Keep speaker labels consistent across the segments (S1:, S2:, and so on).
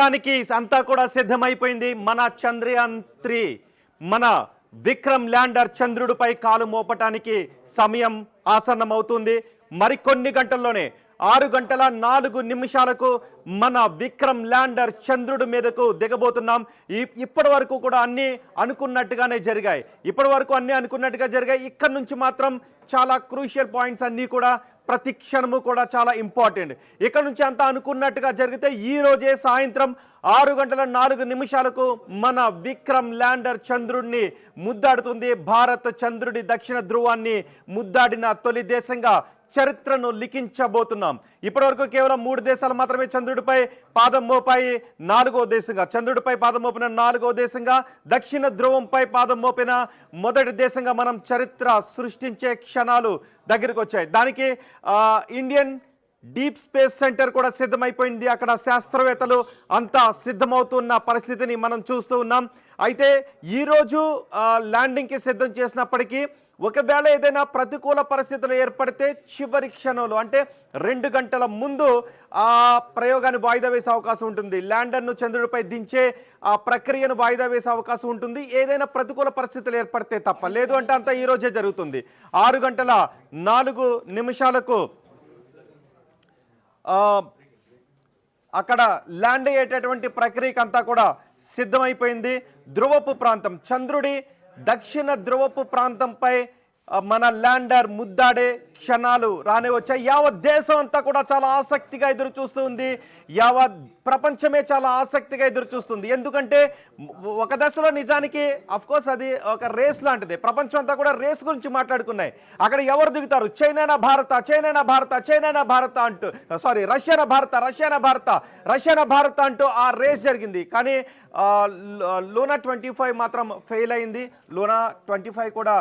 S1: మోపటానికి అంతా కూడా సిద్ధమైపోయింది. మన చంద్రయాన్-3 మన విక్రమ్ ల్యాండర్ చంద్రుడిపై కాలు మోపటానికి సమయం ఆసన్నమవుతుంది. మరికొన్ని గంటల్లోనే 6:04 మన విక్రమ్ ల్యాండర్ చంద్రుడి మీదకు దిగబోతున్నాం. ఇప్పటి వరకు కూడా అన్ని అనుకున్నట్టుగానే జరిగాయి. ఇక్కడ నుంచి మాత్రం చాలా క్రూషియల్ పాయింట్స్ అన్నీ కూడా ప్రతి క్షణము కూడా చాలా ఇంపార్టెంట్. ఇక్కడ నుంచి అంతా అనుకున్నట్టుగా జరిగితే ఈ రోజే సాయంత్రం 6:04 మన విక్రమ్ ల్యాండర్ చంద్రుడిని ముద్దాడుతుంది. భారత్ చంద్రుడి దక్షిణ ధ్రువాన్ని ముద్దాడిన తొలి దేశంగా చరిత్రను లిఖించబోతున్నాం. ఇప్పటివరకు కేవలం 3 దేశాలు మాత్రమే చంద్రుడిపై పాదం మోపాయి. 4వ దేశంగా చంద్రుడిపై పాదం మోపిన 4వ దేశంగా, దక్షిణ ధ్రువంపై పాదం మోపిన మొదటి దేశంగా మనం చరిత్ర సృష్టించే క్షణాలు దగ్గరికి వచ్చాయి. దానికి ఇండియన్ డీప్ స్పేస్ సెంటర్ కూడా సిద్ధమైపోయింది. అక్కడ శాస్త్రవేత్తలు అంతా సిద్ధమవుతున్న పరిస్థితిని మనం చూస్తూ ఉన్నాం. అయితే ఈరోజు ల్యాండింగ్కి సిద్ధం చేసినప్పటికీ ఒకవేళ ఏదైనా ప్రతికూల పరిస్థితులు ఏర్పడితే చివరి క్షణంలో అంటే 2 గంటల ముందు ఆ ప్రయోగాన్ని వాయిదా వేసే అవకాశం ఉంటుంది. ల్యాండర్ను చంద్రుడిపై దించే ఆ ప్రక్రియను వాయిదా వేసే అవకాశం ఉంటుంది, ఏదైనా ప్రతికూల పరిస్థితులు ఏర్పడితే తప్ప. లేదు అంటే అంతా ఈ రోజే జరుగుతుంది. 6:04 అక్కడ ల్యాండ్ అయ్యేటటువంటి ప్రక్రియకి అంతా కూడా సిద్ధమైపోయింది. ధ్రువపు ప్రాంతం, చంద్రుడి దక్షిణ ధ్రువపు ప్రాంతంపై మన ల్యాండర్ ముద్దాడే క్షణాలు రానే వచ్చాయి. యావత్ దేశం అంతా కూడా చాలా ఆసక్తిగా ఎదురు చూస్తుంది. యావత్ ప్రపంచమే చాలా ఆసక్తిగా ఎదురు చూస్తుంది. ఎందుకంటే ఒక దశలో నిజానికి అఫ్కోర్స్ అది ఒక రేస్ లాంటిది. ప్రపంచం అంతా కూడా రేస్ గురించి మాట్లాడుకున్నాయి. అక్కడ ఎవరు దిగుతారు, చైనా భారత అంటూ, సారీ రష్యానా భారత అంటూ ఆ రేస్ జరిగింది. కానీ లూనా 25 మాత్రం ఫెయిల్ అయింది. లూనా 25 కూడా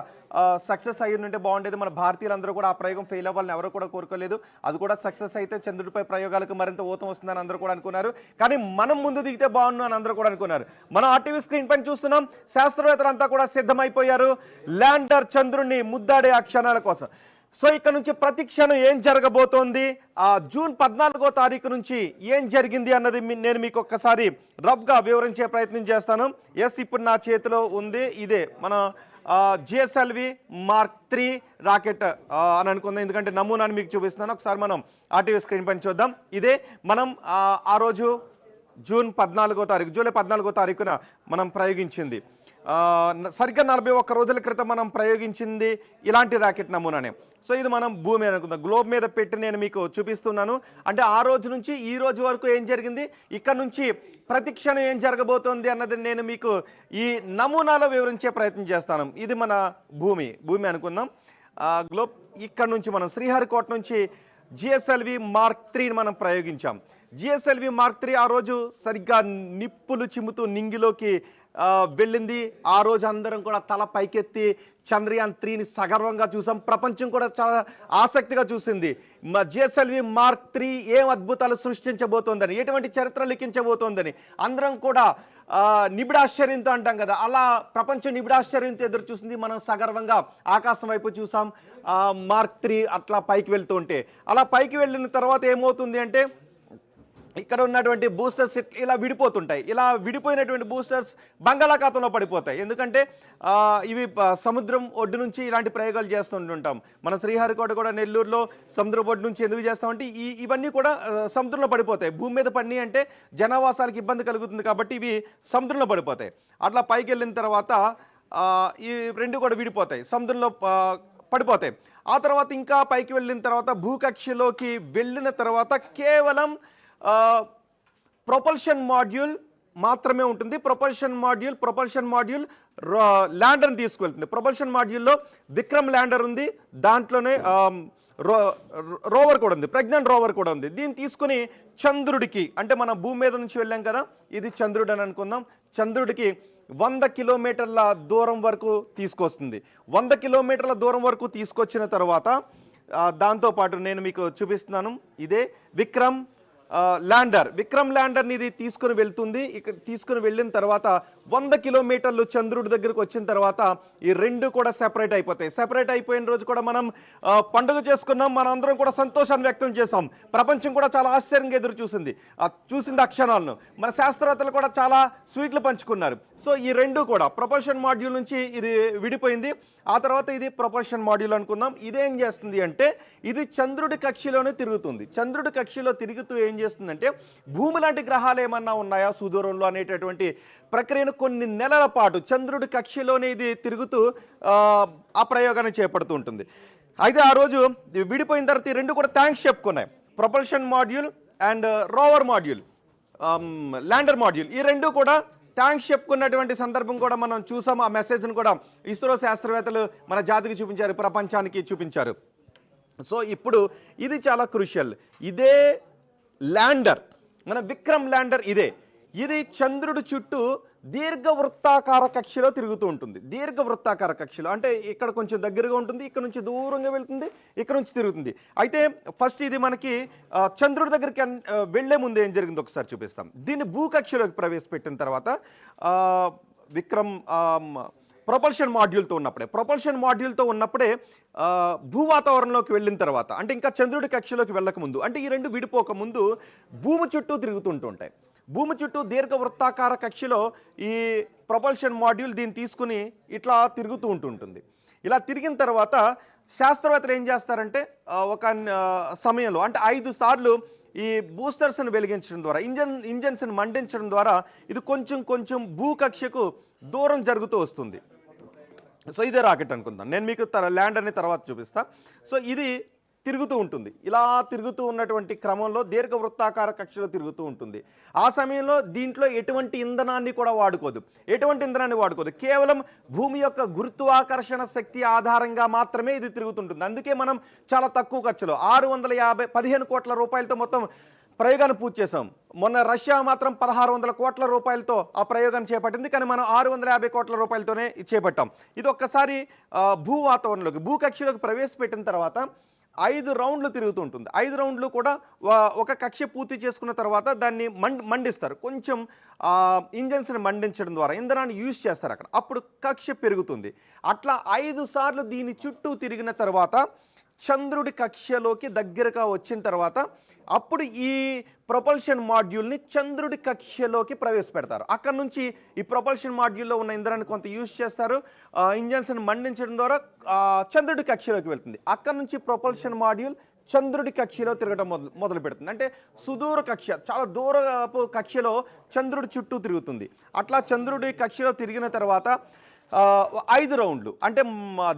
S1: సక్సెస్ అయ్యి ఉంటే బాగుండేది. మన భారతీయులందరూ కూడా ఆ ప్రయోగం ఫెయిల్ అవ్వాలని ఎవరు కూడా కోరుకోలేదు. అది కూడా సక్సెస్ అయితే చంద్రుడిపై ప్రయోగాలకు మరింత ఊతం వస్తుందని అందరూ కూడా అనుకున్నారు. కానీ మనం ముందు దిగితే బాగుండు అని అందరూ కూడా అనుకున్నారు. మనం ఆర్టీవీ స్క్రీన్ పైన చూస్తున్నాం, శాస్త్రవేత్తలంతా కూడా సిద్ధమైపోయారు ల్యాండర్ చంద్రుడిని ముద్దాడే ఆ క్షణాల కోసం. సో ఇక్కడ నుంచి ప్రతి క్షణం ఏం జరగబోతోంది, జూన్ 14వ తారీఖు నుంచి ఏం జరిగింది అన్నది నేను మీకు ఒక్కసారి రఫ్గా వివరించే ప్రయత్నం చేస్తాను. ఇప్పుడు నా చేతిలో ఉంది, ఇదే మన GSLV Mark 3 రాకెట్ అని అనుకుందాం. ఎందుకంటే నమూనాను మీకు చూపిస్తున్నాను. ఒకసారి మనం ఆర్టీవీ స్క్రీన్ పైన చూద్దాం. ఇదే మనం ఆ రోజు జూలై 14వ తారీఖున మనం ప్రయోగించింది. సరిగ్గా 41 రోజుల క్రితం మనం ప్రయోగించింది ఇలాంటి రాకెట్ నమూనానే. సో ఇది మనం భూమి అనుకుందాం, గ్లోబ్ మీద పెట్టి నేను మీకు చూపిస్తున్నాను. అంటే ఆ రోజు నుంచి ఈ రోజు వరకు ఏం జరిగింది, ఇక్కడ నుంచి ప్రతి క్షణం ఏం జరగబోతోంది అన్నది నేను మీకు ఈ నమూనాలో వివరించే ప్రయత్నం చేస్తాను. ఇది మన భూమి అనుకుందాం. గ్లోబ్ ఇక్కడ నుంచి మనం శ్రీహరికోట నుంచి GSLV Mark 3 మనం ప్రయోగించాం. GSLV Mark 3 ఆ రోజు సరిగ్గా నిప్పులు చిమ్ముతూ నింగిలోకి వెళ్ళింది. ఆ రోజు అందరం కూడా తల పైకెత్తి చంద్రయాన్ 3ని సగర్వంగా చూసాం. ప్రపంచం కూడా చాలా ఆసక్తిగా చూసింది. GSLV Mark 3 ఏం అద్భుతాలు సృష్టించబోతోందని, ఎటువంటి చరిత్ర లిఖించబోతోందని అందరం కూడా నిబిడాశ్చర్యంతో అంటాం కదా, అలా ప్రపంచం నిబిడాశ్చర్యంతో ఎదురు చూసింది. మనం సగర్వంగా ఆకాశం వైపు చూసాం. Mark 3 అట్లా పైకి వెళ్తూ ఉంటే, అలా పైకి వెళ్ళిన తర్వాత ఏమవుతుంది అంటే ఇక్కడ ఉన్నటువంటి బూస్టర్స్ ఇలా విడిపోతుంటాయి. ఇలా విడిపోయినటువంటి బూస్టర్స్ బంగాళాఖాతంలో పడిపోతాయి. ఎందుకంటే ఇవి సముద్రం ఒడ్డు నుంచి ఇలాంటి ప్రయోగాలు చేస్తుంటాం. మన శ్రీహరికోట కూడా నెల్లూరులో సముద్రం ఒడ్డు నుంచి ఎందుకు చేస్తామంటే ఇవన్నీ కూడా సముద్రంలో పడిపోతాయి. భూమి మీద పడినాయి అంటే జనావాసాలకు ఇబ్బంది కలుగుతుంది కాబట్టి ఇవి సముద్రంలో పడిపోతాయి. అట్లా పైకి వెళ్ళిన తర్వాత ఈ రెండు కూడా విడిపోతాయి, సముద్రంలో పడిపోతాయి. ఆ తర్వాత ఇంకా పైకి వెళ్ళిన తర్వాత భూకక్షలోకి వెళ్ళిన తర్వాత కేవలం ప్రొపల్షన్ మాడ్యూల్ మాత్రమే ఉంటుంది. ప్రొపల్షన్ మాడ్యూల్ ల్యాండర్ని తీసుకువెళ్తుంది. ప్రొపల్షన్ మాడ్యూల్లో విక్రమ్ ల్యాండర్ ఉంది, దాంట్లోనే రోవర్ కూడా ఉంది, ప్రెగ్నెంట్ రోవర్ కూడా ఉంది. దీన్ని తీసుకుని చంద్రుడికి, అంటే మన భూమి మీద నుంచి వెళ్ళాం కదా, ఇది చంద్రుడు అని అనుకుందాం, చంద్రుడికి 100 కిలోమీటర్ల దూరం వరకు తీసుకొస్తుంది. 100 కిలోమీటర్ల దూరం వరకు తీసుకొచ్చిన తర్వాత దాంతోపాటు నేను మీకు చూపిస్తున్నాను, ఇదే విక్రమ్ ల్యాండర్ విక్రమ్ ల్యాండర్ని ఇది తీసుకుని వెళ్తుంది. ఇక్కడ తీసుకుని వెళ్ళిన తర్వాత 100 కిలోమీటర్లు చంద్రుడి దగ్గరకు వచ్చిన తర్వాత ఈ రెండు కూడా సెపరేట్ అయిపోతాయి. సెపరేట్ అయిపోయిన రోజు కూడా మనం పండుగ చేసుకున్నాం, మనం అందరం కూడా సంతోషాన్ని వ్యక్తం చేసాం. ప్రపంచం కూడా చాలా ఆశ్చర్యంగా ఎదురు చూసింది ఆ క్షణాలను. మన శాస్త్రవేత్తలు కూడా చాలా స్వీట్లు పంచుకున్నారు. సో ఈ రెండు కూడా ప్రొపల్షన్ మాడ్యూల్ నుంచి ఇది విడిపోయింది. ఆ తర్వాత ఇది ప్రొపల్షన్ మాడ్యూల్ అనుకుందాం. ఇదేం చేస్తుంది అంటే ఇది చంద్రుడి కక్షలోనే తిరుగుతుంది. చంద్రుడి కక్షలో తిరుగుతూ ఏం చేస్తుందంటే భూమి లాంటి గ్రహాలు ఏమన్నా ఉన్నాయా సుదూరంలో అనేటటువంటి ప్రక్రియను కొన్ని నెలల పాటు చంద్రుడి కక్షలోనే ఇది తిరుగుతూ ఆ ప్రయోగాన్ని చేపడుతూ ఉంటుంది. అయితే ఆ రోజు విడిపోయిన తర్వాత ఈ రెండు కూడా థ్యాంక్స్ చెప్పుకున్నాయి. Propulsion module and rover module, lander module, ఈ రెండు కూడా థ్యాంక్స్ చెప్పుకున్నటువంటి సందర్భం కూడా మనం చూసాం. ఆ మెసేజ్ను కూడా ఇస్రో శాస్త్రవేత్తలు మన జాతికి చూపించారు, ప్రపంచానికి చూపించారు. సో ఇప్పుడు ఇది చాలా క్రూషియల్. ఇదే ల్యాండర్, మన విక్రమ్ ల్యాండర్ ఇది చంద్రుడి చుట్టూ దీర్ఘవృత్తాకార కక్షలో తిరుగుతూ ఉంటుంది. దీర్ఘవృత్తాకార కక్షలో అంటే ఇక్కడ కొంచెం దగ్గరగా ఉంటుంది, ఇక్కడ నుంచి దూరంగా వెళ్తుంది, ఇక్కడ నుంచి తిరుగుతుంది. అయితే ఫస్ట్ ఇది మనకి చంద్రుడి దగ్గరికి వెళ్లే ముందు ఏం జరిగిందో ఒకసారి చూపిస్తాం. దీన్ని భూకక్షలోకి ప్రవేశపెట్టిన తర్వాత విక్రమ్ ప్రొపల్షన్ మాడ్యూల్తో ఉన్నప్పుడే భూ వాతావరణంలోకి వెళ్ళిన తర్వాత, అంటే ఇంకా చంద్రుడి కక్షలోకి వెళ్ళకముందు, అంటే ఈ రెండు విడిపోకముందు భూమి చుట్టూ తిరుగుతుంటాయి. భూమి చుట్టూ దీర్ఘవృత్తాకార కక్షలో ఈ ప్రొపల్షన్ మాడ్యూల్ దీన్ని తీసుకుని ఇట్లా తిరుగుతూ ఉంటుంది. ఇలా తిరిగిన తర్వాత శాస్త్రవేత్తలు ఏం చేస్తారంటే ఒక సమయంలో అంటే 5 సార్లు ఈ బూస్టర్స్ని వెలిగించడం ద్వారా, ఇంజన్స్ని మండించడం ద్వారా ఇది కొంచెం భూకక్షకు దూరం జరుగుతూ వస్తుంది. సో ఇదే రాకెట్ అనుకుందాం. నేను మీకు ల్యాండర్ని తర్వాత చూపిస్తా. సో ఇది తిరుగుతూ ఉంటుంది. ఇలా తిరుగుతూ ఉన్నటువంటి క్రమంలో దీర్ఘవృత్తాకార కక్షలో తిరుగుతూ ఉంటుంది. ఆ సమయంలో దీంట్లో ఎటువంటి ఇంధనాన్ని కూడా వాడుకోదు. కేవలం భూమి యొక్క గురుత్వాకర్షణ శక్తి ఆధారంగా మాత్రమే ఇది తిరుగుతుంటుంది. అందుకే మనం చాలా తక్కువ ఖర్చులో 15 కోట్ల రూపాయలతో మొత్తం ప్రయోగాన్ని పూర్తి చేసాం. మొన్న రష్యా మాత్రం 1600 కోట్ల రూపాయలతో ఆ ప్రయోగాన్ని చేపట్టింది, కానీ మనం 650 కోట్ల రూపాయలతోనే చేపట్టాం. ఇది ఒక్కసారి భూ వాతావరణంలోకి, భూకక్షలోకి ప్రవేశపెట్టిన తర్వాత 5 రౌండ్లు తిరుగుతూ ఉంటుంది. 5 రౌండ్లు కూడా ఒక కక్ష పూర్తి చేసుకున్న తర్వాత దాన్ని మండిస్తారు. కొంచెం ఇంజన్స్ని మండించడం ద్వారా ఇంధనాన్ని యూజ్ చేస్తారు అక్కడ. అప్పుడు కక్ష పెరుగుతుంది. అట్లా 5 సార్లు దీని చుట్టూ తిరిగిన తర్వాత చంద్రుడి కక్షలోకి దగ్గరగా వచ్చిన తర్వాత అప్పుడు ఈ ప్రొపల్షన్ మాడ్యూల్ని చంద్రుడి కక్షలోకి ప్రవేశపెడతారు. అక్కడ నుంచి ఈ ప్రొపల్షన్ మాడ్యూల్లో ఉన్న ఇంధనాన్ని కొంత యూజ్ చేస్తారు. ఇంజన్స్ని మండించడం ద్వారా చంద్రుడి కక్షలోకి వెళ్తుంది. అక్కడ నుంచి ప్రొపల్షన్ మాడ్యూల్ చంద్రుడి కక్షలో తిరగడం మొదలు పెడుతుంది. అంటే సుదూర కక్ష, చాలా దూరపు కక్షలో చంద్రుడి చుట్టూ తిరుగుతుంది. అట్లా చంద్రుడి కక్షలో తిరిగిన తర్వాత 5 రౌండ్లు అంటే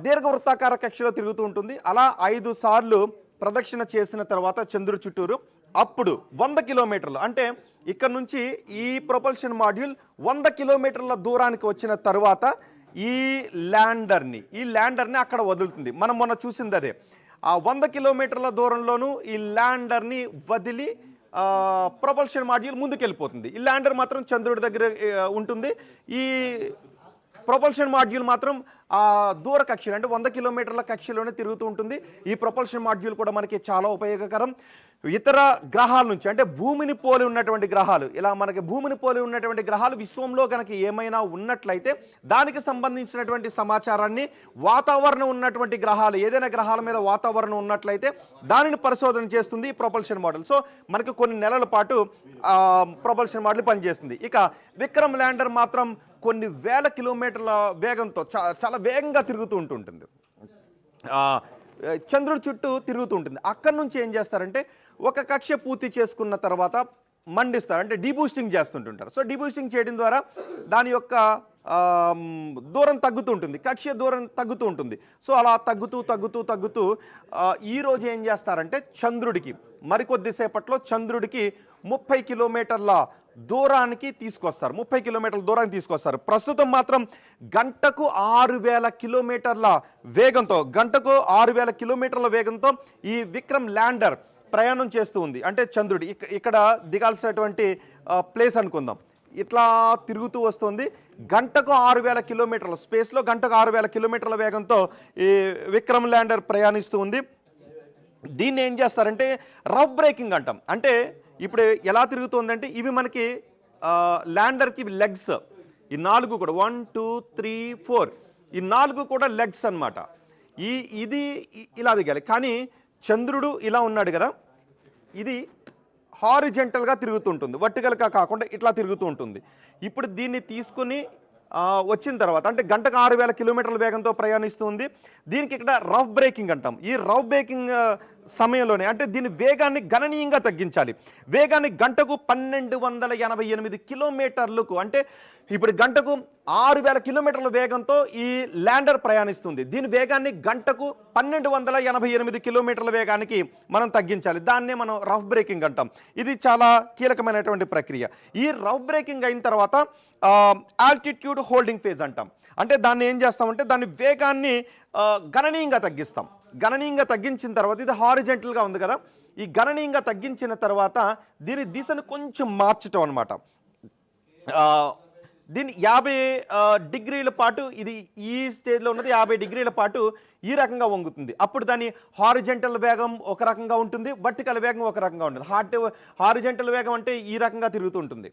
S1: దీర్ఘవృత్తాకార కక్షలో తిరుగుతూ ఉంటుంది. అలా 5 సార్లు ప్రదక్షిణ చేసిన తర్వాత చంద్రుడి చుట్టూరు అప్పుడు 100 కిలోమీటర్లు, అంటే ఇక్కడ నుంచి ఈ ప్రొపల్షన్ మాడ్యూల్ 100 కిలోమీటర్ల దూరానికి వచ్చిన తర్వాత ఈ ల్యాండర్ని అక్కడ వదులుతుంది. మనం మొన్న చూసింది అదే. ఆ 100 కిలోమీటర్ల దూరంలోనూ ఈ ల్యాండర్ని వదిలి ప్రొపల్షన్ మాడ్యూల్ ముందుకెళ్ళిపోతుంది. ఈ ల్యాండర్ మాత్రం చంద్రుడి దగ్గర ఉంటుంది. ఈ ప్రొపల్షన్ మాడ్యూల్ మాత్రం దూర కక్షలు అంటే 100 కిలోమీటర్ల కక్షలోనే తిరుగుతూ ఉంటుంది. ఈ ప్రొపల్షన్ మాడ్యూల్ కూడా మనకి చాలా ఉపయోగకరం. ఇతర గ్రహాల నుంచి అంటే భూమిని పోలి ఉన్నటువంటి గ్రహాలు, ఇలా మనకి భూమిని పోలి ఉన్నటువంటి గ్రహాలు విశ్వంలో కనుక ఏమైనా ఉన్నట్లయితే దానికి సంబంధించినటువంటి సమాచారాన్ని, వాతావరణం ఉన్నటువంటి గ్రహాలు, ఏదైనా గ్రహాల మీద వాతావరణం ఉన్నట్లయితే దానిని పరిశోధన చేస్తుంది ఈ ప్రొపల్షన్ మాడ్యూల్. సో మనకు కొన్ని నెలల పాటు ప్రొపల్షన్ మాడ్యూల్ పనిచేస్తుంది. ఇక విక్రమ్ ల్యాండర్ మాత్రం కొన్ని వేల కిలోమీటర్ల వేగంతో చాలా వేగంగా తిరుగుతూ ఉంటుంది. చంద్రుడి చుట్టూ తిరుగుతూ ఉంటుంది. అక్కడి నుంచి ఏం చేస్తారంటే ఒక కక్ష పూర్తి చేసుకున్న తర్వాత మండిస్తారు, అంటే డీబూస్టింగ్ చేస్తుంటుంటారు. సో డీబూస్టింగ్ చేయడం ద్వారా దాని యొక్క దూరం తగ్గుతూ ఉంటుంది, కక్ష దూరం తగ్గుతూ ఉంటుంది. సో అలా తగ్గుతూ ఈరోజు ఏం చేస్తారంటే చంద్రుడికి మరికొద్దిసేపట్లో చంద్రుడికి 30 కిలోమీటర్ల దూరానికి తీసుకొస్తారు. 30 కిలోమీటర్ల దూరానికి తీసుకొస్తారు. ప్రస్తుతం మాత్రం గంటకు 6000 కిలోమీటర్ల వేగంతో, ఈ విక్రమ్ ల్యాండర్ ప్రయాణం చేస్తూ ఉంది. అంటే చంద్రుడి ఇక్కడ దిగాల్సినటువంటి ప్లేస్ అనుకుందాం, ఇట్లా తిరుగుతూ వస్తుంది. గంటకు 6000 కిలోమీటర్ల స్పేస్లో గంటకు 6000 కిలోమీటర్ల వేగంతో ఈ విక్రమ్ ల్యాండర్ ప్రయాణిస్తూ ఉంది. దీన్ని ఏం చేస్తారంటే రఫ్ బ్రేకింగ్ అంటాం. అంటే ఇప్పుడు ఎలా తిరుగుతుందంటే ఇవి మనకి ల్యాండర్కి లెగ్స్, ఈ 4 కూడా 1 2 3 4 ఈ 4 కూడా లెగ్స్ అన్నమాట. ఇది ఇలా దిగాలి. కానీ చంద్రుడు ఇలా ఉన్నాడు కదా, ఇది హారిజెంటల్గా తిరుగుతుంటుంది, వర్టికల్గా కాకుండా ఇట్లా తిరుగుతూ ఉంటుంది. ఇప్పుడు దీన్ని తీసుకుని వచ్చిన తర్వాత అంటే గంటకు 6000 కిలోమీటర్ల వేగంతో ప్రయాణిస్తుంది. దీనికి ఇక్కడ రఫ్ బ్రేకింగ్ అంటాం. ఈ రఫ్ బ్రేకింగ్ సమయంలోనే అంటే దీని వేగాన్ని గణనీయంగా తగ్గించాలి. వేగాన్ని గంటకు 1288 కిలోమీటర్లకు, అంటే ఇప్పుడు గంటకు 6000 కిలోమీటర్ల వేగంతో ఈ ల్యాండర్ ప్రయాణిస్తుంది. దీని వేగాన్ని గంటకు 1288 కిలోమీటర్ల వేగానికి మనం తగ్గించాలి. దాన్నే మనం రఫ్ బ్రేకింగ్ అంటాం. ఇది చాలా కీలకమైనటువంటి ప్రక్రియ. ఈ రఫ్ బ్రేకింగ్ అయిన తర్వాత ఆల్టిట్యూడ్ హోల్డింగ్ ఫేజ్ అంటాం. అంటే దాన్ని ఏం చేస్తామంటే దాని వేగాన్ని గణనీయంగా తగ్గిస్తాం. గణనీయంగా తగ్గించిన తర్వాత ఇది హారిజెంటల్గా ఉంది కదా, ఈ గణనీయంగా తగ్గించిన తర్వాత దీని దిశను కొంచెం మార్చటం అనమాట. దీన్ని 50 డిగ్రీల పాటు, ఇది ఈ స్టేజ్లో ఉన్నది 50 డిగ్రీల పాటు ఈ రకంగా వంగుతుంది. అప్పుడు దాని హారిజెంటల్ వేగం ఒక రకంగా ఉంటుంది, వర్టికల్ వేగం ఒక రకంగా ఉంటుంది. హారిజెంటల్ వేగం అంటే ఈ రకంగా తిరుగుతుంటుంది,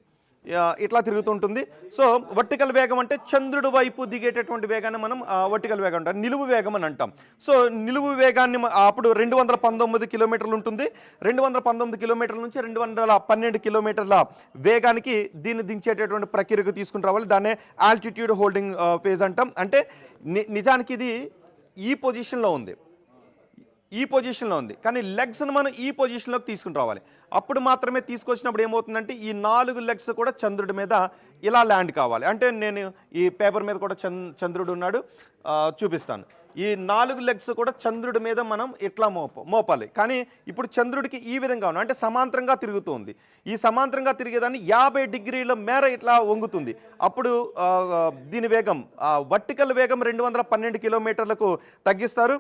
S1: ఇట్లా తిరుగుతుంటుంది. సో వర్టికల్ వేగం అంటే చంద్రుడి వైపు దిగేటటువంటి వేగాన్ని మనం వర్టికల్ వేగం అంటాం, నిలువు వేగం అని అంటాం. సో నిలువు వేగాన్ని అప్పుడు 219 కిలోమీటర్లు ఉంటుంది. 219 కిలోమీటర్ల నుంచి 212 కిలోమీటర్ల వేగానికి దీన్ని దించేటటువంటి ప్రక్రియకు తీసుకుని రావాలి. దాన్నే ఆల్టిట్యూడ్ హోల్డింగ్ ఫేజ్ అంటాం. అంటే నిజానికి ఇది ఈ పొజిషన్లో ఉంది, ఈ పొజిషన్లో ఉంది, కానీ లెగ్స్ను మనం ఈ పొజిషన్లోకి తీసుకుని రావాలి. అప్పుడు మాత్రమే తీసుకొచ్చినప్పుడు ఏమవుతుందంటే ఈ 4 లెగ్స్ కూడా చంద్రుడి మీద ఇలా ల్యాండ్ కావాలి. అంటే నేను ఈ పేపర్ మీద కూడా చంద్రుడు ఉన్నాడు, చూపిస్తాను. ఈ 4 లెగ్స్ కూడా చంద్రుడి మీద మనం ఇట్లా మోపాలి. కానీ ఇప్పుడు చంద్రుడికి ఈ విధంగా ఉంది, అంటే సమాంతరంగా తిరుగుతుంది. ఈ సమాంతరంగా తిరిగేదాన్ని 50 డిగ్రీల మేర ఇట్లా వంగుతుంది. అప్పుడు దీని వేగం వర్టికల్ వేగం 212 కిలోమీటర్లకు తగ్గిస్తారు.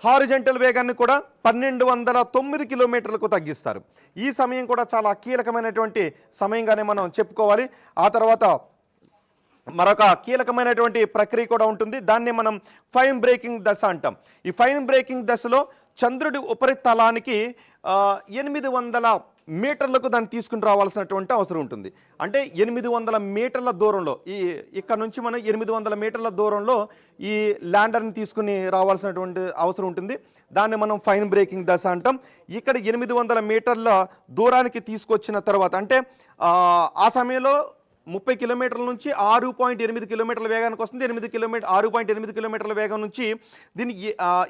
S1: హారిజెంటల్ వేగాన్ని కూడా 1209 కిలోమీటర్లకు తగ్గిస్తారు. ఈ సమయం కూడా చాలా కీలకమైనటువంటి సమయంగానే మనం చెప్పుకోవాలి. ఆ తర్వాత మరొక కీలకమైనటువంటి ప్రక్రియ కూడా ఉంటుంది. దాన్ని మనం ఫైన్ బ్రేకింగ్ దశ అంటాం. ఈ ఫైన్ బ్రేకింగ్ దశలో చంద్రుడి ఉపరితలానికి 800 మీటర్లకు దాన్ని తీసుకుని రావాల్సినటువంటి అవసరం ఉంటుంది. అంటే 800 మీటర్ల దూరంలో, ఇక్కడ నుంచి మనం 800 మీటర్ల దూరంలో ఈ ల్యాండర్ని తీసుకుని రావాల్సినటువంటి అవసరం ఉంటుంది. దాన్ని మనం ఫైన్ బ్రేకింగ్ దశ అంటాం. ఇక్కడ 800 మీటర్ల దూరానికి తీసుకొచ్చిన తర్వాత, అంటే ఆ సమయంలో 30 కిలోమీటర్ల నుంచి 6.8 కిలోమీటర్ల వేగానికి వస్తుంది. 6.8 కిలోమీటర్ల వేగం నుంచి దీన్ని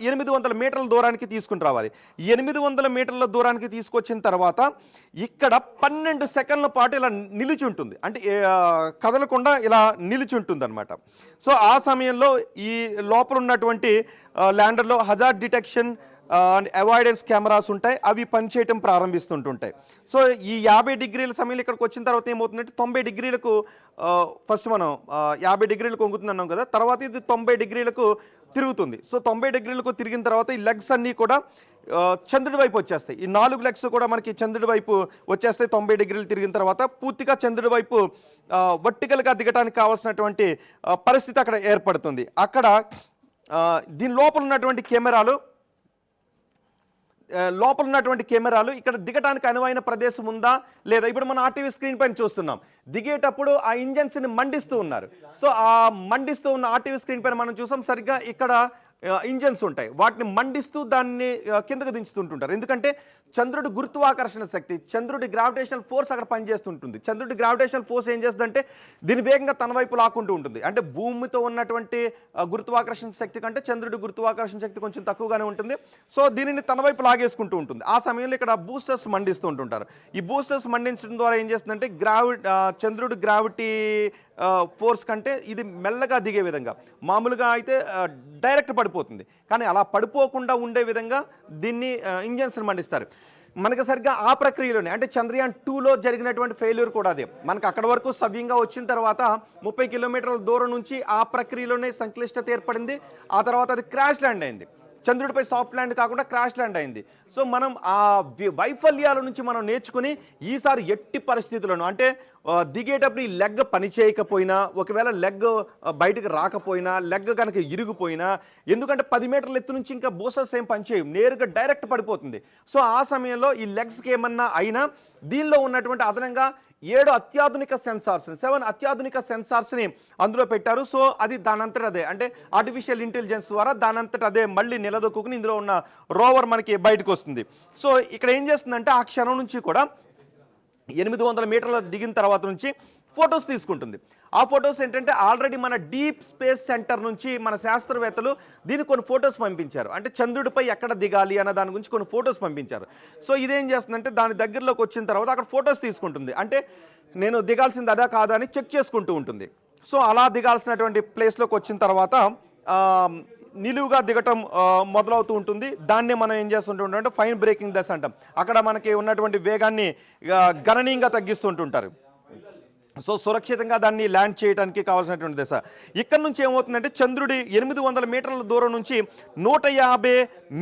S1: 800 మీటర్ల దూరానికి తీసుకుని రావాలి. 800 మీటర్ల దూరానికి తీసుకొచ్చిన తర్వాత ఇక్కడ 12 సెకండ్ల పాటు ఇలా నిలిచి ఉంటుంది, అంటే కదలకుండా ఇలా నిలిచి ఉంటుంది అనమాట. సో ఆ సమయంలో ఈ లోపల ఉన్నటువంటి ల్యాండర్లో hazard detection and avoidance cameras ఉంటాయి, అవి పనిచేయటం ప్రారంభిస్తుంటుంటాయి. సో ఈ 50 డిగ్రీల సమయంలో ఇక్కడికి వచ్చిన తర్వాత ఏమవుతుందంటే 90 డిగ్రీలకు ఫస్ట్ మనం 50 డిగ్రీలకు వంగుతుంది అన్నాం కదా, తర్వాత ఇది 90 డిగ్రీలకు తిరుగుతుంది. సో 90 డిగ్రీలకు తిరిగిన తర్వాత ఈ లెగ్స్ అన్నీ కూడా చంద్రుడి వైపు వచ్చేస్తాయి. ఈ 4 లెగ్స్ కూడా మనకి చంద్రుడి వైపు వచ్చేస్తాయి. 90 డిగ్రీలు తిరిగిన తర్వాత పూర్తిగా చంద్రుడి వైపు వర్టికల్గా దిగడానికి కావాల్సినటువంటి పరిస్థితి అక్కడ ఏర్పడుతుంది. అక్కడ దీని లోపల ఉన్నటువంటి కెమెరాలు ఇక్కడ దిగడానికి అనువైన ప్రదేశం ఉందా లేదా, ఇప్పుడు మనం ఆర్టీవీ స్క్రీన్ పైన చూస్తున్నాం, దిగేటప్పుడు ఆ ఇంజన్స్ని మండిస్తూ ఉన్నారు. సో ఆ మండిస్తూ ఉన్న ఆర్టీవీ స్క్రీన్ పైన మనం చూసాం, సరిగ్గా ఇక్కడ ఇంజన్స్ ఉంటాయి, వాటిని మండిస్తూ దాన్ని కిందకు దించుతుంటుంటారు. ఎందుకంటే చంద్రుడి గురుత్వాకర్షణ శక్తి, చంద్రుడి గ్రావిటేషనల్ ఫోర్స్ అక్కడ పనిచేస్తుంటుంది. చంద్రుడి గ్రావిటేషనల్ ఫోర్స్ ఏం చేస్తుందంటే దీని వేగంగా తన వైపు లాక్కుంటూ ఉంటుంది. అంటే భూమితో ఉన్నటువంటి గురుత్వాకర్షణ శక్తి కంటే చంద్రుడి గురుత్వాకర్షణ శక్తి కొంచెం తక్కువగానే ఉంటుంది. సో దీనిని తన వైపు లాగేసుకుంటూ ఉంటుంది. ఆ సమయంలో ఇక్కడ బూస్టర్స్ మండిస్తూ ఉంటుంటారు. ఈ బూస్టర్స్ మండించడం ద్వారా ఏం చేస్తుందంటే చంద్రుడి గ్రావిటీ ఫోర్స్ కంటే ఇది మెల్లగా దిగే విధంగా, మామూలుగా అయితే డైరెక్ట్ పడిపోతుంది, కానీ అలా పడిపోకుండా ఉండే విధంగా దీన్ని ఇంజన్స్ని మండిస్తారు. మనకి సరిగ్గా ఆ ప్రక్రియలోనే, అంటే చంద్రయాన్ 2లో జరిగినటువంటి ఫెయిల్యూర్ కూడా అదే. మనకు అక్కడ వరకు సవ్యంగా వచ్చిన తర్వాత 30 కిలోమీటర్ల దూరం నుంచి ఆ ప్రక్రియలోనే సంక్లిష్టత ఏర్పడింది. ఆ తర్వాత అది క్రాష్ ల్యాండ్ అయింది. చంద్రుడిపై సాఫ్ట్ ల్యాండ్ కాకుండా క్రాష్ ల్యాండ్ అయింది. సో మనం ఆ వైఫల్యాల నుంచి మనం నేర్చుకుని ఈసారి ఎట్టి పరిస్థితులను అంటే దిగేటప్పుడు ఈ లెగ్ పని చేయకపోయినా, ఒకవేళ లెగ్ బయటకు రాకపోయినా, లెగ్ కనుక ఇరిగిపోయినా, ఎందుకంటే 10 మీటర్ల ఎత్తు నుంచి ఇంకా బూసర్స్ ఏం పనిచేయవు, నేరుగా డైరెక్ట్ పడిపోతుంది. సో ఆ సమయంలో ఈ లెగ్స్కి ఏమన్నా అయినా దీనిలో ఉన్నటువంటి అదనంగా 7 అత్యాధునిక సెన్సార్స్ని 7 అత్యాధునిక సెన్సార్స్ని అందులో పెట్టారు. సో అది దానంతట అదే అంటే ఆర్టిఫిషియల్ ఇంటెలిజెన్స్ ద్వారా దానంతట అదే మళ్ళీ నిలదొక్కుని ఇందులో ఉన్న రోవర్ మనకి బయటకు వస్తుంది. సో ఇక్కడ ఏం చేస్తుందంటే ఆ క్షణం నుంచి కూడా 800 మీటర్ల దిగిన తర్వాత నుంచి ఫొటోస్ తీసుకుంటుంది. ఆ ఫొటోస్ ఏంటంటే ఆల్రెడీ మన డీప్ స్పేస్ సెంటర్ నుంచి మన శాస్త్రవేత్తలు దీనికి కొన్ని ఫొటోస్ పంపించారు. అంటే చంద్రుడిపై ఎక్కడ దిగాలి అన్న దాని గురించి కొన్ని ఫొటోస్ పంపించారు. సో ఇదేం చేస్తుందంటే దాని దగ్గరలోకి వచ్చిన తర్వాత అక్కడ ఫొటోస్ తీసుకుంటుంది. అంటే నేను దిగాల్సింది అదా కాదా అని చెక్ చేసుకుంటూ ఉంటుంది. సో అలా దిగాల్సినటువంటి ప్లేస్లోకి వచ్చిన తర్వాత నిలువుగా దిగటం మొదలవుతూ ఉంటుంది. దాన్నే మనం ఏం చేస్తుంటాం అంటే ఫైన్ బ్రేకింగ్ దశ అంటాం. అక్కడ మనకి ఉన్నటువంటి వేగాన్ని గణనీయంగా తగ్గిస్తుంటుంటారు. సో సురక్షితంగా దాన్ని ల్యాండ్ చేయడానికి కావాల్సినటువంటి దశ. ఇక్కడ నుంచి ఏమవుతుందంటే చంద్రుడి 800 మీటర్ల దూరం నుంచి 150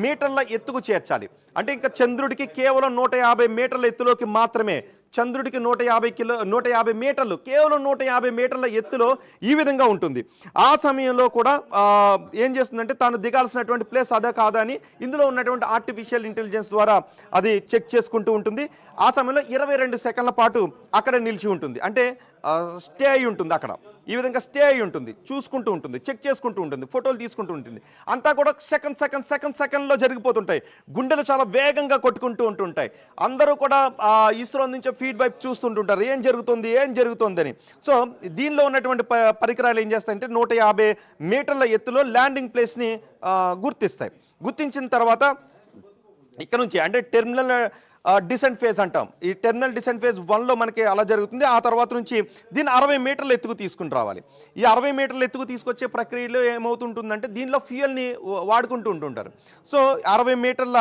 S1: మీటర్ల ఎత్తుకు చేర్చాలి. అంటే ఇంకా చంద్రుడికి కేవలం 150 మీటర్ల ఎత్తులోకి మాత్రమే, చంద్రుడికి 150 మీటర్లు, కేవలం 150 మీటర్ల ఎత్తులో ఈ విధంగా ఉంటుంది. ఆ సమయంలో కూడా ఏం చేస్తుందంటే తాను దిగాల్సినటువంటి ప్లేస్ అదే కాదా అని ఇందులో ఉన్నటువంటి ఆర్టిఫిషియల్ ఇంటెలిజెన్స్ ద్వారా అది చెక్ చేసుకుంటూ ఉంటుంది. ఆ సమయంలో 22 సెకండ్ల పాటు అక్కడ నిలిచి ఉంటుంది. అంటే స్టే అయి ఉంటుంది. అక్కడ ఈ విధంగా స్టే అయి ఉంటుంది, చూసుకుంటూ ఉంటుంది, చెక్ చేసుకుంటూ ఉంటుంది, ఫోటోలు తీసుకుంటూ ఉంటుంది. అంతా కూడా సెకండ్లో జరిగిపోతుంటాయి. గుండెలు చాలా వేగంగా కొట్టుకుంటూ ఉంటుంటాయి. అందరూ కూడా ఇస్రో నుంచి ఫీడ్బ్యాక్ చూస్తుంటుంటారు ఏం జరుగుతుందని. సో దీనిలో ఉన్నటువంటి పరికరాలు ఏం చేస్తాయంటే 150 మీటర్ల ఎత్తులో ల్యాండింగ్ ప్లేస్ని గుర్తిస్తాయి. గుర్తించిన తర్వాత ఇక్కడ నుంచి అంటే టెర్మినల్ డిసెంట్ ఫేజ్ అంటాం. ఈ టెర్మినల్ డిసెంట్ ఫేజ్ 1లో మనకి అలా జరుగుతుంది. ఆ తర్వాత నుంచి దీన్ని 60 మీటర్ల ఎత్తుకు తీసుకుని రావాలి. ఈ 60 మీటర్ల ఎత్తుకు తీసుకొచ్చే ప్రక్రియలో ఏమవుతుంటుందంటే దీనిలో ఫ్యూయల్ని వాడుకుంటూ ఉంటుంటారు. సో 60 మీటర్ల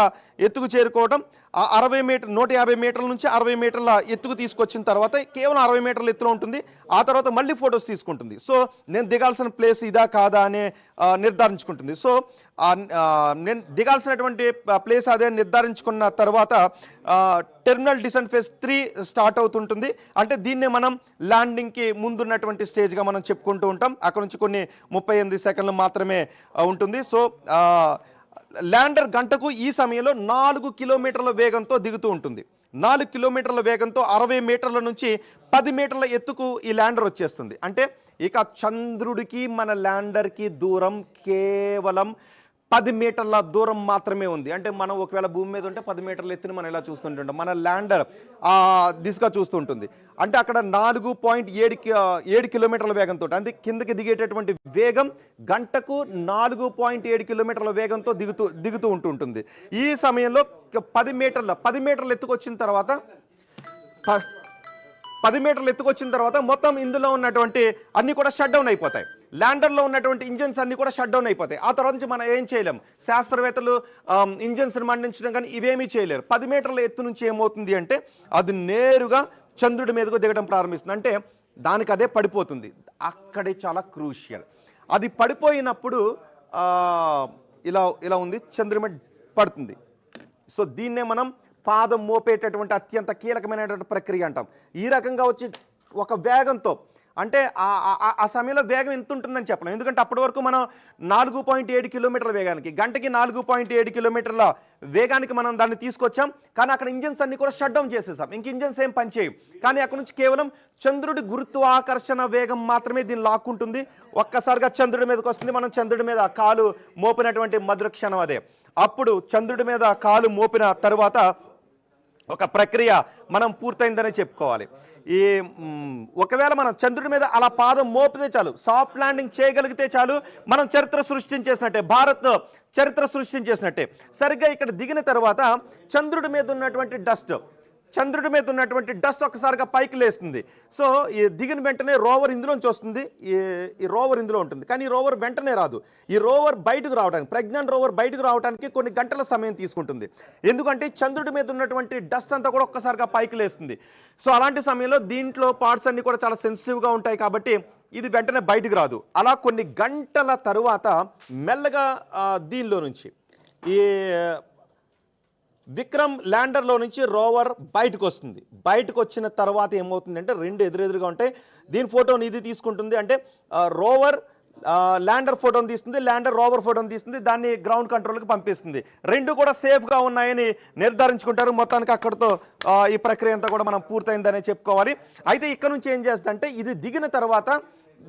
S1: ఎత్తుకు చేరుకోవడం, 150 మీటర్ల నుంచి 60 మీటర్ల ఎత్తుకు తీసుకొచ్చిన తర్వాత కేవలం 60 మీటర్ల ఎత్తులో ఉంటుంది. ఆ తర్వాత మళ్ళీ ఫొటోస్ తీసుకుంటుంది. సో నేను దిగాల్సిన ప్లేస్ ఇదా కాదా అనే నిర్ధారించుకుంటుంది. సో నేను దిగాల్సినటువంటి ప్లేస్ అదే నిర్ధారించుకున్న తర్వాత టెర్మినల్ డిసెంట్ ఫేజ్ 3 స్టార్ట్ అవుతుంటుంది. అంటే దీన్నే మనం ల్యాండింగ్కి ముందున్నటువంటి స్టేజ్గా మనం చెప్పుకుంటూ ఉంటాం. అక్కడ నుంచి కొన్ని 38 సెకండ్లు మాత్రమే ఉంటుంది. సో ల్యాండర్ గంటకు ఈ సమయంలో 4 కిలోమీటర్ల వేగంతో దిగుతూ ఉంటుంది. 4 కిలోమీటర్ల వేగంతో 60 మీటర్ల నుంచి 10 మీటర్ల ఎత్తుకు ఈ ల్యాండర్ వచ్చేస్తుంది. అంటే ఇక చంద్రుడికి మన ల్యాండర్కి దూరం కేవలం 10 మీటర్ల దూరం మాత్రమే ఉంది. అంటే మనం ఒకవేళ భూమి మీద ఉంటే 10 మీటర్ల ఎత్తుని మనం ఇలా చూస్తుంటాం. మన ల్యాండర్ దిశగా చూస్తుంటుంది. అంటే అక్కడ 4.7 కిలోమీటర్ల వేగంతో, అంటే కిందకి దిగేటటువంటి వేగం గంటకు 4.7 కిలోమీటర్ల వేగంతో దిగుతూ ఉంటుంటుంది. ఈ సమయంలో 10 మీటర్ల ఎత్తుకు వచ్చిన తర్వాత 10 మీటర్లు ఎత్తుకొచ్చిన తర్వాత మొత్తం ఇందులో ఉన్నటువంటి అన్ని కూడా షట్ డౌన్ అయిపోతాయి. ల్యాండర్లో ఉన్నటువంటి ఇంజన్స్ అన్ని కూడా షట్ డౌన్ అయిపోతాయి. ఆ తర్వాత నుంచి మనం ఏం చేయలేం. శాస్త్రవేత్తలు ఇంజన్స్ని మండించడం కానీ ఇవేమీ చేయలేరు. 10 మీటర్ల ఎత్తు నుంచి ఏమవుతుంది అంటే అది నేరుగా చంద్రుడి మీదకు దిగడం ప్రారంభిస్తుంది. అంటే దానికి అదే పడిపోతుంది. అక్కడే చాలా క్రూషియల్. అది పడిపోయినప్పుడు ఇలా ఉంది, చంద్రుడి మీద పడుతుంది. సో దీన్నే మనం పాదం మోపేటటువంటి అత్యంత కీలకమైనటువంటి ప్రక్రియ అంటాం. ఈ రకంగా వచ్చి ఒక వేగంతో, అంటే ఆ సమయంలో వేగం ఎంత ఉంటుందని చెప్పలేం. ఎందుకంటే అప్పటి వరకు మనం 4.7 కిలోమీటర్ల వేగానికి, గంటకి 4.7 కిలోమీటర్ల వేగానికి మనం దాన్ని తీసుకొచ్చాం. కానీ అక్కడ ఇంజన్స్ అన్ని కూడా షట్ డౌన్ చేసేసాం. ఇంక ఇంజన్స్ ఏం పనిచేయవు. కానీ అక్కడ నుంచి కేవలం చంద్రుడి గురుత్వాకర్షణ వేగం మాత్రమే దీన్ని లాక్కుంటుంది. ఒక్కసారిగా చంద్రుడి మీదకి వస్తుంది. మనం చంద్రుడి మీద కాలు మోపినటువంటి మధుర క్షణం అదే. అప్పుడు చంద్రుడి మీద కాలు మోపిన తరువాత ఒక ప్రక్రియ మనం పూర్తయిందనే చెప్పుకోవాలి. ఒకవేళ మనం చంద్రుడి మీద అలా పాదం మోపితే చాలు, సాఫ్ట్ ల్యాండింగ్ చేయగలిగితే చాలు, మనం చరిత్ర సృష్టించేసినట్టే, భారత్ చరిత్ర సృష్టించేసినట్టే. సరిగ్గా ఇక్కడ దిగిన తర్వాత చంద్రుడి మీద ఉన్నటువంటి డస్ట్ ఒక్కసారిగా పైకి లేస్తుంది. సో ఈ దిగిన వెంటనే రోవర్ ఇందులోంచి వస్తుంది. ఈ రోవర్ ఇందులో ఉంటుంది. కానీ ఈ రోవర్ వెంటనే రాదు. ఈ రోవర్ బయటకు రావడానికి, ప్రజ్ఞాన్ రోవర్ బయటకు రావడానికి కొన్ని గంటల సమయం తీసుకుంటుంది. ఎందుకంటే చంద్రుడి మీద ఉన్నటువంటి డస్ట్ అంతా కూడా ఒక్కసారిగా పైకి లేస్తుంది. సో అలాంటి సమయంలో దీంట్లో పార్ట్స్ అన్ని కూడా చాలా సెన్సిటివ్గా ఉంటాయి కాబట్టి ఇది వెంటనే బయటకు రాదు. అలా కొన్ని గంటల తరువాత మెల్లగా దీనిలో నుంచి ఈ విక్రమ్ ల్యాండర్లో నుంచి రోవర్ బయటకు వస్తుంది. బయటకు వచ్చిన తర్వాత ఏమవుతుందంటే రెండు ఎదురెదురుగా ఉంటాయి. దీని ఫోటోని ఇది తీసుకుంటుంది, అంటే రోవర్ ల్యాండర్ ఫోటోని తీస్తుంది, ల్యాండర్ రోవర్ ఫోటోని తీస్తుంది, దాన్ని గ్రౌండ్ కంట్రోల్కి పంపిస్తుంది. రెండు కూడా సేఫ్గా ఉన్నాయని నిర్ధారించుకుంటారు. మొత్తానికి అక్కడితో ఈ ప్రక్రియ అంతా కూడా మనం పూర్తయిందనే చెప్పుకోవాలి. అయితే ఇక్కడ నుంచి ఏం చేస్తుందంటే ఇది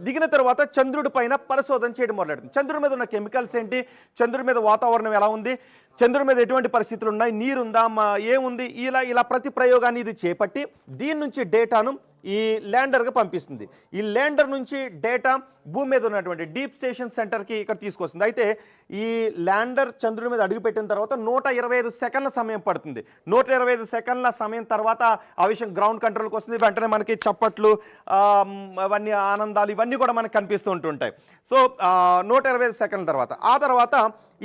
S1: దిగిన తర్వాత చంద్రుడి పైన పరిశోధన చేయడం మొదలెడుతుంది. చంద్రుడి మీద ఉన్న కెమికల్స్ ఏంటి, చంద్రుడి మీద వాతావరణం ఎలా ఉంది, చంద్రుడి మీద ఎటువంటి పరిస్థితులు ఉన్నాయి, నీరుందా, ఏముంది, ఇలా ప్రతి ప్రయోగాన్ని ఇది చేపట్టి దీని నుంచి డేటాను ఈ ల్యాండర్గా పంపిస్తుంది. ఈ ల్యాండర్ నుంచి డేటా భూమి మీద ఉన్నటువంటి డీప్ స్టేషన్ సెంటర్కి ఇక్కడ తీసుకొస్తుంది. అయితే ఈ ల్యాండర్ చంద్రుడి మీద అడుగుపెట్టిన తర్వాత 125 సెకండ్ల సమయం పడుతుంది. 125 సెకండ్ల సమయం తర్వాత ఆ విషయం గ్రౌండ్ కంట్రోల్కి వస్తుంది. వెంటనే మనకి చప్పట్లు, అవన్నీ ఆనందాలు ఇవన్నీ కూడా మనకు కనిపిస్తూ ఉంటుంటాయి. సో 125 సెకండ్ల తర్వాత ఆ తర్వాత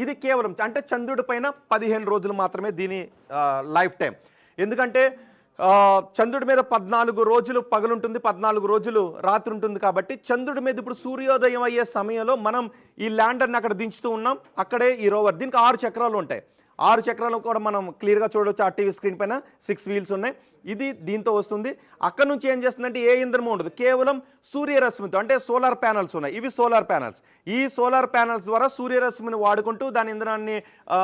S1: ఇది కేవలం అంటే చంద్రుడి పైన 15 రోజులు మాత్రమే దీని లైఫ్ టైం. ఎందుకంటే చంద్రుడి మీద 14 రోజులు పగలుంటుంది, 14 రోజులు రాత్రి ఉంటుంది. కాబట్టి చంద్రుడి మీద ఇప్పుడు సూర్యోదయం అయ్యే సమయంలో మనం ఈ ల్యాండర్ని అక్కడ దించుతూ ఉన్నాం. అక్కడే ఈ రోవర్, దీనికి 6 చక్రాలు ఉంటాయి. 6 చక్రాలు కూడా మనం క్లియర్గా చూడవచ్చు. ఆ టీవీ స్క్రీన్ పైన 6 వీల్స్ ఉన్నాయి. ఇది దీంతో వస్తుంది. అక్కడ నుంచి ఏం చేస్తుందంటే ఏ ఇంధనము ఉండదు, కేవలం సూర్యరశ్మితో, అంటే సోలార్ ప్యానల్స్ ఉన్నాయి. ఇవి సోలార్ ప్యానల్స్. ఈ సోలార్ ప్యానల్స్ ద్వారా సూర్యరశ్మిని వాడుకుంటూ దాని ఇంధనాన్ని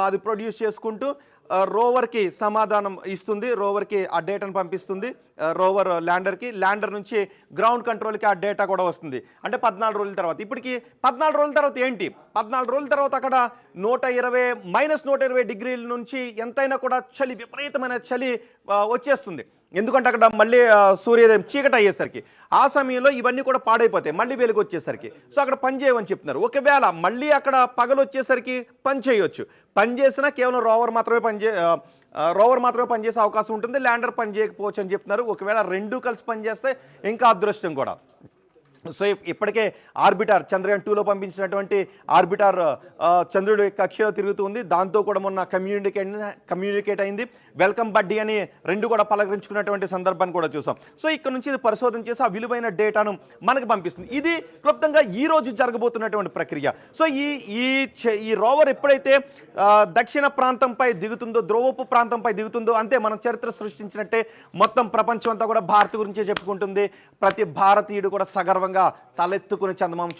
S1: అది ప్రొడ్యూస్ చేసుకుంటూ రోవర్కి సమాధానం ఇస్తుంది. రోవర్కి ఆ డేటాను పంపిస్తుంది. రోవర్ ల్యాండర్కి, ల్యాండర్ నుంచి గ్రౌండ్ కంట్రోల్కి ఆ డేటా కూడా వస్తుంది. అంటే 14 రోజుల తర్వాత. ఇప్పటికి 14 రోజుల తర్వాత ఏంటి, 14 రోజుల తర్వాత అక్కడ -120 డిగ్రీల నుంచి ఎంతైనా కూడా చలి, విపరీతమైన చలి వచ్చేస్తుంది. ఎందుకంటే అక్కడ మళ్ళీ సూర్యోదయం చీకటి అయ్యేసరికి ఆ సమయంలో ఇవన్నీ కూడా పాడైపోతాయి. మళ్ళీ వెలుగు వచ్చేసరికి సో అక్కడ పని చేయమని చెప్తున్నారు. ఒకవేళ మళ్ళీ అక్కడ పగలు వచ్చేసరికి పని చేయొచ్చు. పని చేసినా కేవలం రోవర్ మాత్రమే పనిచేసే అవకాశం ఉంటుంది. ల్యాండర్ పని చేయకపోవచ్చు అని చెప్తున్నారు. ఒకవేళ రెండు కలిసి పనిచేస్తే ఇంకా అదృష్టం కూడా. సో ఇప్పటికే ఆర్బిటర్ చంద్రయాన్ 2లో పంపించినటువంటి ఆర్బిటర్ చంద్రుడి కక్షలో తిరుగుతుంది. దాంతో కూడా మొన్న కమ్యూనికేట్ అయింది. వెల్కమ్ బడ్డీ అని రెండు కూడా పలకరించుకున్నటువంటి సందర్భాన్ని కూడా చూసాం. సో ఇక్కడ నుంచి ఇది పరిశోధన చేసి ఆ విలువైన డేటాను మనకు పంపిస్తుంది. ఇది క్లుప్తంగా ఈ రోజు జరగబోతున్నటువంటి ప్రక్రియ. సో ఈ రోవర్ ఎప్పుడైతే దక్షిణ ప్రాంతంపై దిగుతుందో, ధ్రువపు ప్రాంతంపై దిగుతుందో, అంతే మనం చరిత్ర సృష్టించినట్టే మొత్తం ప్రపంచం అంతా కూడా భారత్ గురించే చెప్పుకుంటుంది. ప్రతి భారతీయుడు కూడా సగర్వంగా తలెత్తుకుని చందమామ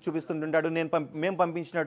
S1: చూపిస్తుంటాడు. మేము పంపించినట్టు